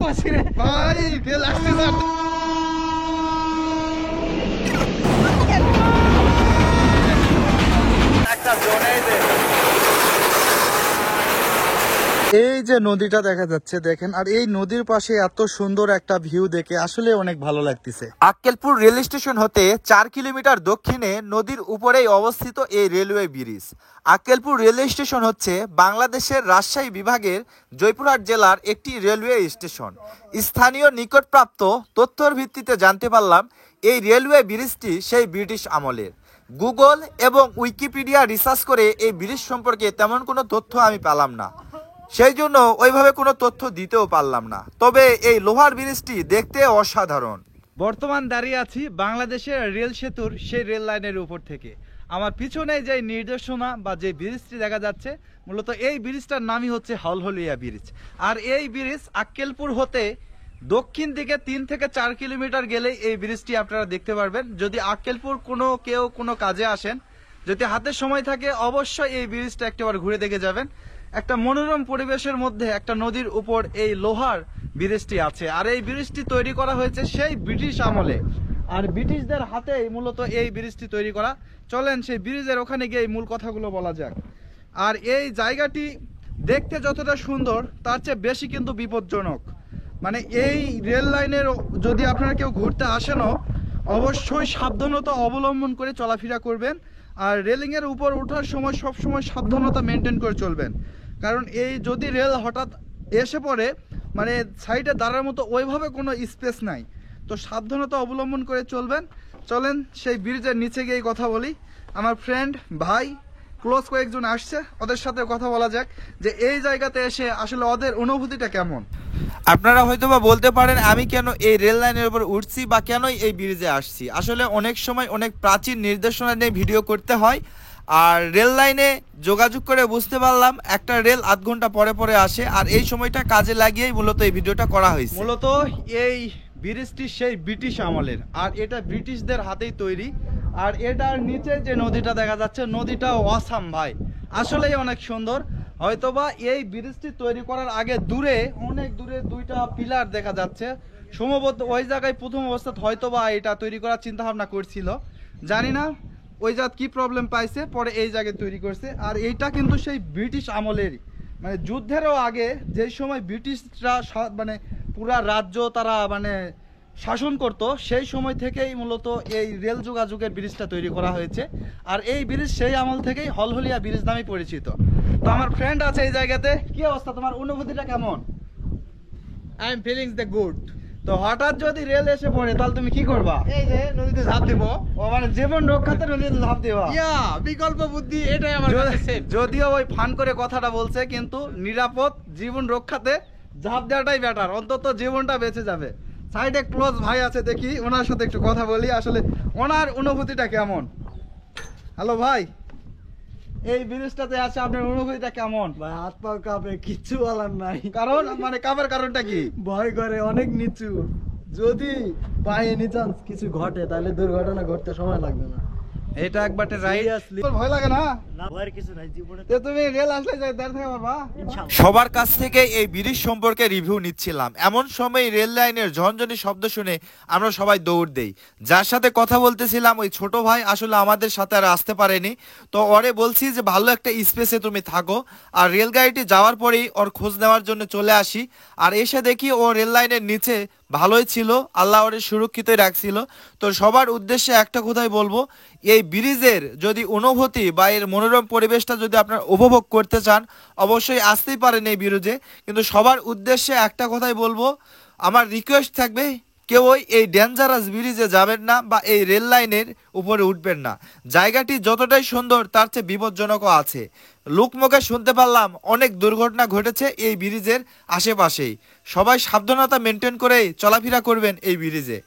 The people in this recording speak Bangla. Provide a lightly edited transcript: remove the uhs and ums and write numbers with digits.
ভাই বেল আসছে স্যার। একটা জোনে এই যে নদীটা দেখা যাচ্ছে দেখেন, আর এই নদীর পাশে এত সুন্দর একটা ভিউ দেখে আসলে অনেক ভালো লাগতেছে। আক্কেলপুর রেল স্টেশন হতে 4 কিলোমিটার দক্ষিণে নদীর উপরেই অবস্থিত এই railway bridge. Akkelpur rail station হচ্ছে বাংলাদেশের রাজশাহী বিভাগের জয়পুরহাট জেলার একটি রেলওয়ে স্টেশন। স্থানীয় নিকটপ্রাপ্ত তথ্যের ভিত্তিতে জানতে পারলাম এই রেলওয়ে ব্রিজটি সেই ব্রিটিশ আমলের। গুগল এবং উইকিপিডিয়া রিসার্চ করে এই ব্রিজ সম্পর্কে তেমন কোনো তথ্য আমি পেলাম না, সেই জন্য ওইভাবে কোনো তথ্য দিতেও পারলাম না। তবে এই লোহার ব্রিজটি দেখতে অসাধারণ। বর্তমান দাঁড়িয়ে আছি বাংলাদেশের রেল সেতুর সেই রেল লাইনের উপর থেকে। আমার পিছনে যে নির্দেশনা বা যে ব্রিজটি দেখা যাচ্ছে, মূলত এই ব্রিজটার নামই হচ্ছে হলহলিয়া ব্রিজ। আর এই ব্রিজ আক্কেলপুর হতে দক্ষিণ দিকে 3 থেকে 4 কিলোমিটার গেলেই এই ব্রিজটি আপনারা দেখতে পারবেন। যদি আক্কেলপুর কেউ কোনো কাজে আসেন, যদি হাতে সময় থাকে, অবশ্যই এই ব্রিজটা একটাবার ঘুরে দেখে যাবেন। একটা মনোরম পরিবেশের মধ্যে একটা নদীর উপর এই লোহার ব্রিজটি আছে। আর এই ব্রিজটি তৈরি করা হয়েছে সেই ব্রিটিশ আমলে, আর ব্রিটিশদের হাতেই মূলত এই ব্রিজটি তৈরি করা। চলেন সেই ব্রিজের ওখানে গিয়ে মূল কথাগুলো বলা যাক। আর এই জায়গাটি দেখতে যতটা সুন্দর, তার চেয়ে বেশি কিন্তু বিপজ্জনক। মানে এই রেল লাইনের যদি আপনারা কেউ ঘুরতে আসেনও, অবশ্যই সাবধানতা অবলম্বন করে চলাফেরা করবেন। আর রেলিংয়ের উপর ওঠার সময় সব সময় সাবধানতা মেনটেন করে চলবেন, কারণ এই যদি রেল হঠাৎ এসে পড়ে, মানে সাইডে দাঁড়ার মতো ওইভাবে কোনো স্পেস নাই, তো সাবধানতা অবলম্বন করে চলবেন। চলেন সেই ব্রিজের নিচে গিয়ে কথা বলি। আমার ফ্রেন্ড ভাই ক্লোজ কয়েকজন আসছে, ওদের সাথে কথা বলা যাক যে এই জায়গাতে এসে আসলে ওদের অনুভূতিটা কেমন। আপনারা হয়তো বা বলতে পারেন আমি কেন এই রেল লাইনের উপর উঠছি বা কেন এই ব্রিজে আসছি। আসলে অনেক সময় অনেক প্রাচীন নির্দেশনা নিয়ে ভিডিও করতে হয়, আর রেল লাইনে যোগাযোগ করে বুঝতে পারলাম একটা রেল আধ ঘন্টা পরে পরে আসে, আর এই সময়টা কাজে লাগিয়েই মূলত এই ভিডিওটা করা হয়েছে। মূলত এই ব্রিজটি সেই ব্রিটিশ আমলের, আর এটা ব্রিটিশদের হাতেই তৈরি। আর এটার নিচে যে নদীটা দেখা যাচ্ছে, নদীটা অসাম ভাই, আসলেই অনেক সুন্দর। হয়তোবা এই ব্রিজটি তৈরি করার আগে অনেক দূরে 2টা পিলার দেখা যাচ্ছে, সম্ভবত ওই জায়গায় প্রথম অবস্থায় হয়তোবা এটা তৈরি করার চিন্তা ভাবনা করছিল, জানি না ওই জাত কি প্রবলেম পাইছে, পরে এই জায়গায় তৈরি করছে। আর এইটা কিন্তু সেই ব্রিটিশ আমলেরই, মানে যুদ্ধেরও আগে যে সময় ব্রিটিশরা মানে পুরা রাজ্য তারা মানে শাসন করত, সেই সময় থেকেই মূলত এই রেল যোগাযোগের ব্রিজটা তৈরি করা হয়েছে। আর এই ব্রিজ সেই আমল থেকেই হলহলিয়া ব্রিজ নামে পরিচিত। তো আমার ফ্রেন্ড আছে এই জায়গাতে, কি অবস্থা, তোমার অনুভূতিটা কেমন? I am filling the good. তো হঠাৎ যদি রেল এসে পড়ে তাহলে তুমি কি করবা? এই যে নদীতে ঝাঁপ দিব। ও মানে জীবন রক্ষাতে নদীতে ঝাঁপ দিবা? ইয়া, বিকল্প বুদ্ধি, এটাই আমার কাছে সেফ। যদিও ওই ফান করে কথাটা বলছে, কিন্তু নিরাপদ জীবন রক্ষাতে ঝাঁপ দেওয়াটাই বেটার, অন্তত জীবনটা বেঁচে যাবে। সাইডে ক্লোজ ভাই আছে, দেখি ওনার সাথে একটু কথা বলি, আসলে ওনার অনুভূতিটা কেমন। হ্যালো ভাই, এই ব্রিজটাতে আছে, আপনার অনুভূতিটা কেমন? ভাই হাত পা কাঁপে, কিচ্ছু বলার নাই। কারণ মানে কাপের কারণটা কি? ভয় করে, অনেক নিচু। যদি পায়ে নিচান কিছু ঘটে তাহলে দুর্ঘটনা ঘটতে সময় লাগবে না। এটা একবার রাইট। Seriously? ভয় লাগে না? না, ভয়ের কিছু নাই জীবনে। তো তুমি রেল আসলে দাঁড়িয়ে থাকতে পারবা? ইনশাআল্লাহ। সবার কাছ থেকে এই ব্রিজ সম্পর্কে রিভিউ নিচ্ছিলাম, এমন সময় রেল লাইনের ঝনঝনি শব্দ শুনে আমরা সবাই দৌড় দেই। যার সাথে কথা বলতেছিলাম ওই ছোট ভাই আসলে আমাদের সাথে আর আসতে পারেনি, তো ওরে বলছি যে ভালো একটা স্পেসে তুমি থাকো। আর রেলগাড়িটি যাওয়ার পরেই ওর খোঁজ নেওয়ার জন্য চলে আসি, আর এসে দেখি ও রেল লাইনের নিচে ভালোই ছিল, আল্লাহ ওরে সুরক্ষিতই রাখছিল। তো সবার উদ্দেশ্যে একটা কথাই বলবো, এই ব্রিজের যদি অনুভূতি বা এর মনোরম পরিবেশটা যদি আপনারা উপভোগ করতে চান, অবশ্যই আসতেই পারেন এই ব্রিজে। কিন্তু সবার উদ্দেশ্যে একটা কথাই বলবো, আমার রিকোয়েস্ট থাকবে কেউ এই ডেঞ্জারাস ব্রিজে যাবেন না বা এই রেল লাইনের উপরে উঠবেন না। জায়গাটি যতটাই সুন্দর তার চেয়ে বিপজ্জনকও আছে। লোকমুখে শুনতে পারলাম অনেক দুর্ঘটনা ঘটেছে এই ব্রিজের আশেপাশেই। সবাই সাবধানতা মেনটেন করে চলাফেরা করবেন এই ব্রিজে।